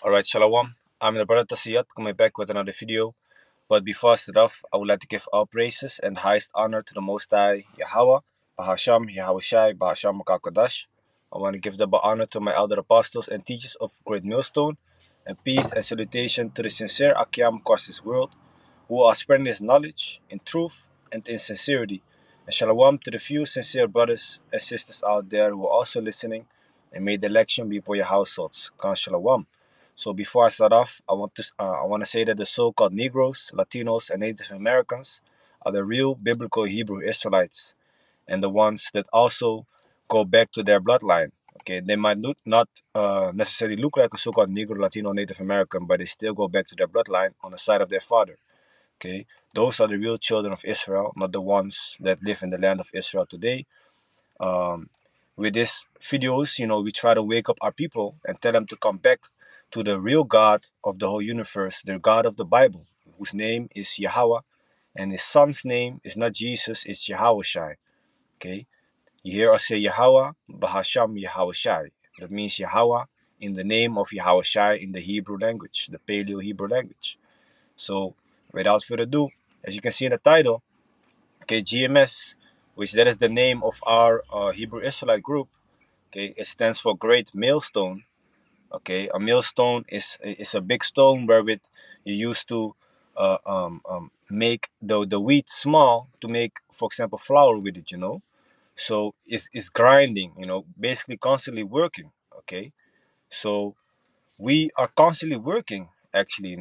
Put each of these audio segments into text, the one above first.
Alright, Shalom. I'm the brother Tasiyat coming back with another video. But before I start off, I would like to give all praises and highest honor to the Most High Yahweh, Bahasham, Yahweh Shai, Bahasham Makakodash. I want to give double honor to my elder apostles and teachers of Great Millstone, and peace and salutation to the sincere Akiam across this world, who are spreading his knowledge in truth and in sincerity. And shalom to the few sincere brothers and sisters out there who are also listening, and may the election be for your households. Khan shalom. So before I start off, I want to say that the so-called Negroes, Latinos, and Native Americans are the real biblical Hebrew Israelites, and the ones that also go back to their bloodline. Okay, they might not necessarily look like a so-called Negro, Latino, Native American, but they still go back to their bloodline on the side of their father. Okay, those are the real children of Israel, not the ones that live in the land of Israel today. Um, with these videos, we try to wake up our people and tell them to come back to the real God of the whole universe, the God of the Bible, whose name is Yahweh, and his son's name is not Jesus, it's Yahweh Shai. Okay, you hear us say Yahweh, Bahasham Yahweh Shai. That means Yahweh in the name of Yahweh Shai in the Hebrew language, the Paleo Hebrew language. So, without further ado, as you can see in the title, okay, GMS, which that is the name of our Hebrew Israelite group. Okay, it stands for Great Millstone. Okay, a millstone is a big stone wherewith you used to make the wheat small to make, for example, flour with it. So it's grinding. Basically constantly working. Okay, so we are constantly working actually.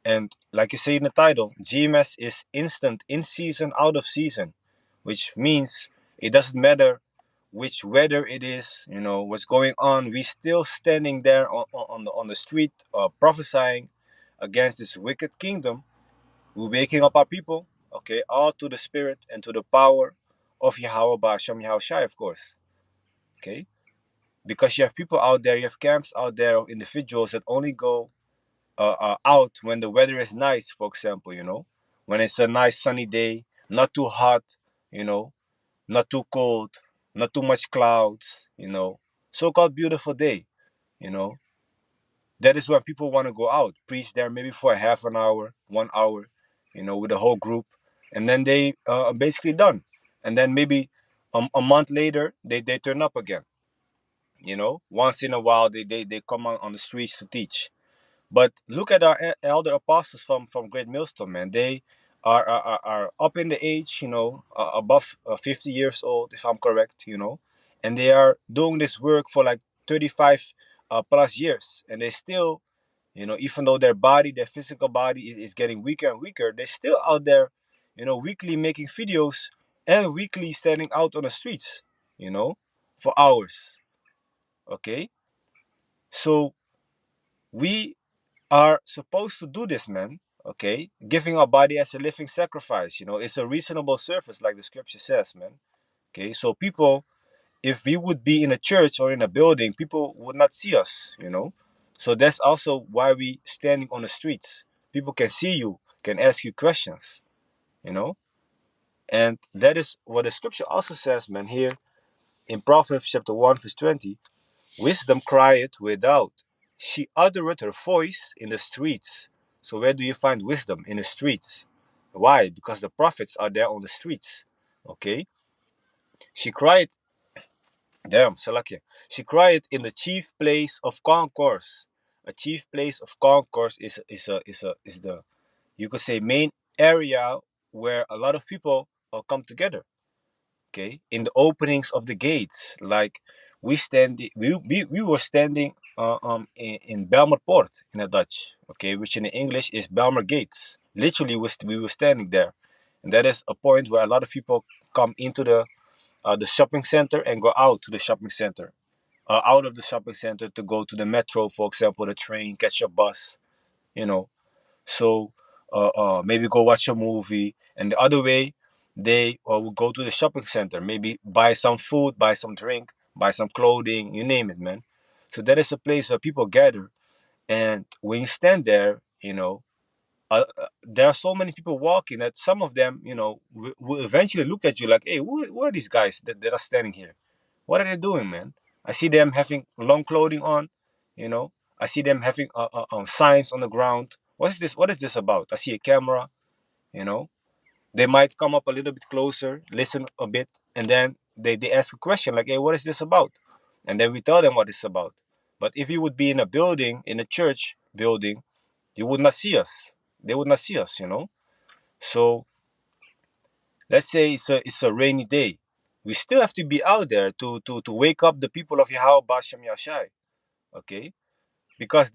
And like you say in the title, GMS is instant, in season, out of season, which means it doesn't matter which weather it is, what's going on. We still standing there on the street, prophesying against this wicked kingdom. We're waking up our people, okay, all to the spirit and to the power of Yahweh Ba'ashem Yahweh Shai, of course, okay? Because you have people out there, you have camps out there of individuals that only go out when the weather is nice, for example, when it's a nice sunny day, not too hot, you know, not too cold, not too much clouds, so-called beautiful day, you know. That is when people want to go out, preach there maybe for a half an hour, 1 hour, with the whole group, and then they are basically done. And then maybe a month later, they turn up again, Once in a while, they come on the streets to teach. But look at our elder apostles from Great Millstone, man. They are up in the age, above 50 years old, if I'm correct, and they are doing this work for like 35 plus years, and they still, even though their physical body is getting weaker and weaker, they're still out there, weekly making videos and weekly standing out on the streets, for hours. Okay, so we are supposed to do this, man. Okay, giving our body as a living sacrifice. It's a reasonable service, like the scripture says, man. Okay, so people, if we would be in a church or in a building, people would not see us. So that's also why we standing on the streets. People can see you, can ask you questions. You know, and that is what the scripture also says, man. Here in Proverbs chapter 1 verse 20. Wisdom crieth without. She uttereth her voice in the streets. So where do you find wisdom? In the streets. Why? Because the prophets are there on the streets. Okay? She cried, damn, Salakia. She cried in the chief place of concourse. A chief place of concourse is the, you could say, main area where a lot of people come together. Okay, in the openings of the gates, like we were standing in Belmer Poort in a Dutch, okay, which in English is Belmer Gates. Literally, we were standing there, and that is a point where a lot of people come into the shopping center and go out to the shopping center, out of the shopping center to go to the metro, for example, the train, catch a bus, you know. So maybe go watch a movie, and the other way they will go to the shopping center, maybe buy some food, buy some drink, buy some clothing, you name it, man. So that is a place where people gather, and when you stand there, there are so many people walking that some of them, will eventually look at you like, hey, who are these guys that are standing here? What are they doing, man? I see them having long clothing on, you know. I see them having signs on the ground. What is this? What is this about? I see a camera. You know, they might come up a little bit closer, listen a bit, and then they ask a question like, "Hey, what is this about?" And then we tell them what it's about. But if you would be in a building, in a church building, you would not see us. They would not see us. So let's say it's a rainy day. We still have to be out there to wake up the people of Yahweh Bashem Yashai. Okay? Because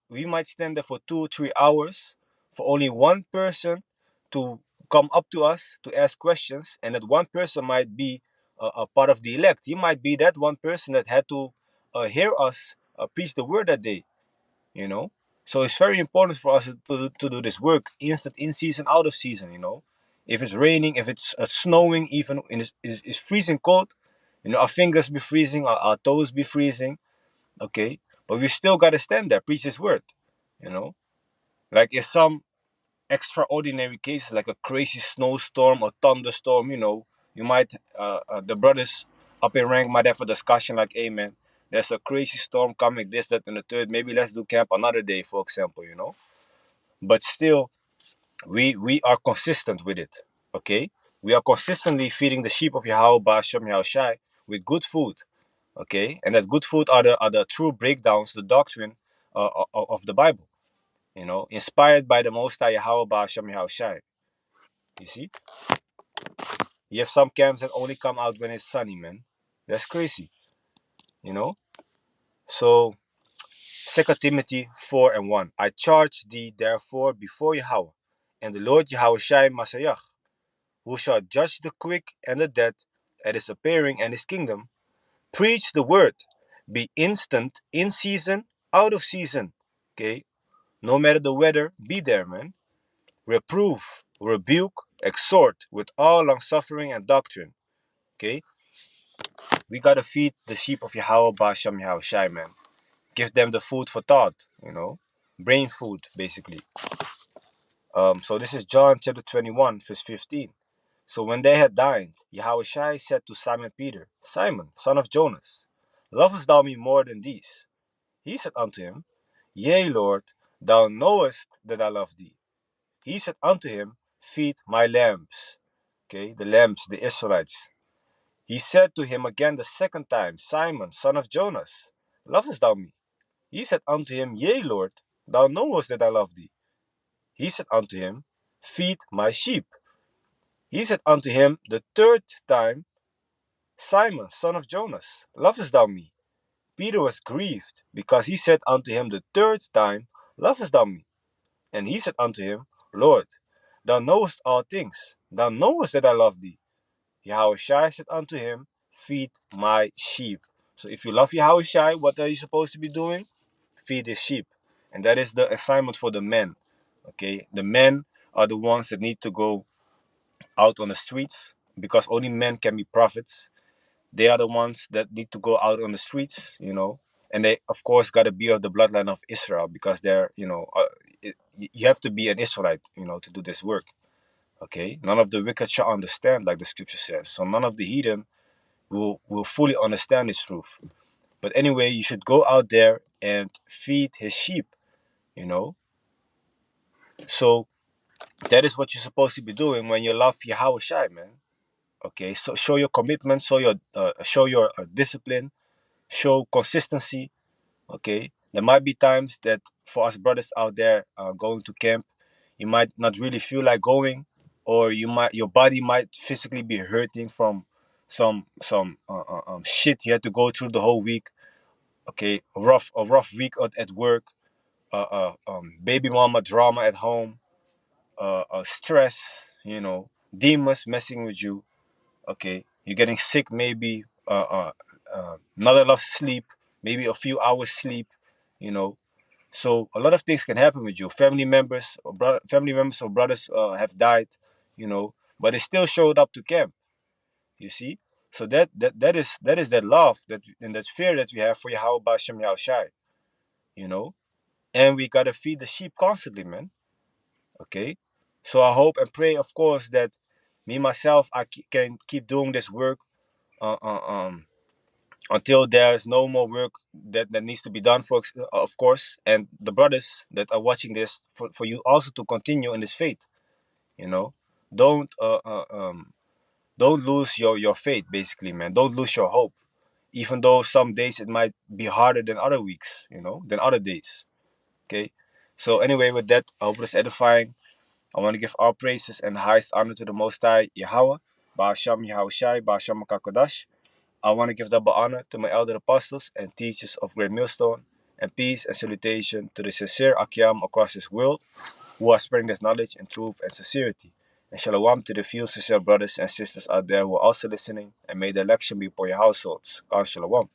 we might stand there for 2 3 hours for only one person to come up to us to ask questions, and that one person might be a part of the elect. He might be that one person that had to hear us preach the word that day. you know so it's very important for us to do this work in season, out of season. If it's raining, if it's snowing, even in it's freezing cold, our fingers be freezing, our toes be freezing. Okay, but we still got to stand there, preach this word. you know like if some extraordinary cases, like a crazy snowstorm or thunderstorm, you might the brothers up in rank might have a discussion like, hey man, there's a crazy storm coming, this, that, and the third, maybe let's do camp another day, for example. But still, we are consistent with it. Okay, we are consistently feeding the sheep of Yahweh Ba'ashem Yahushai with good food. Okay, and that good food are the true breakdowns, the doctrine of the Bible, inspired by the Most High Yahweh Ba'ashem Yahushai. You see, you have some camps that only come out when it's sunny, man. That's crazy, you know. So 2 Timothy 4:1. I charge thee therefore before Yahweh and the Lord Yahweh Shai Masayach, who shall judge the quick and the dead at his appearing and his kingdom. Preach the word. Be instant, in season, out of season. Okay? No matter the weather, be there, man. Reprove, rebuke, exhort with all long suffering and doctrine. Okay? We gotta feed the sheep of Yahweh Basham Yahushai, man. Give them the food for thought. Brain food, basically. So this is John chapter 21, verse 15. So when they had dined, Yahushai said to Simon Peter, Simon, son of Jonas, lovest thou me more than these? He said unto him, Yea, Lord, thou knowest that I love thee. He said unto him, Feed my lambs. Okay, the lambs, the Israelites. He said to him again the second time, Simon, son of Jonas, lovest thou me? He said unto him, Yea, Lord, thou knowest that I love thee. He said unto him, Feed my sheep. He said unto him the third time, Simon, son of Jonas, lovest thou me? Peter was grieved, because he said unto him the third time, lovest thou me? And he said unto him, Lord, thou knowest all things. Thou knowest that I love thee. Yahushua said unto him, Feed my sheep. So if you love Yahushua, what are you supposed to be doing? Feed his sheep. And that is the assignment for the men. Okay, the men are the ones that need to go out on the streets, because only men can be prophets. They are the ones that need to go out on the streets. And they, of course, got to be of the bloodline of Israel, because you have to be an Israelite, to do this work. Okay, none of the wicked shall understand, like the scripture says. So none of the heathen will fully understand this truth. But anyway, you should go out there and feed his sheep. You know, so that is what you're supposed to be doing when you love Yahweh Shai, man. Okay, so show your commitment, show your discipline, show consistency. Okay, there might be times that for us brothers out there going to camp, you might not really feel like going, or your body might physically be hurting from some shit you had to go through the whole week. Okay, a rough week at work, baby mama drama at home, stress, demons messing with you. Okay, you're getting sick, maybe not enough sleep, maybe a few hours sleep. you know so a lot of things can happen with you. Family members or brothers have died, but they still showed up to camp. You see, so that is that love, and that fear that we have for Yahweh Bashem Yahushai. you know and we gotta feed the sheep constantly, man. Okay, so I hope and pray, of course, that me myself, can keep doing this work, uh, uh, um until there's no more work that needs to be done, of course. And the brothers that are watching this, for you also to continue in this faith, you know. Don't don't lose your faith, basically, man. Don't lose your hope, even though some days it might be harder than other weeks, than other days. Okay. So anyway, with that, I hope it's edifying. I want to give all praises and highest honor to the Most High Yahweh, Ba'asham Yahushai, Ba'asham Makakodash. I want to give double honor to my elder apostles and teachers of Great Millstone, and peace and salutation to the sincere Akiam across this world who are spreading this knowledge in truth and sincerity. And shalom to the few sincere brothers and sisters out there who are also listening, and may the election be upon your households. God shalom.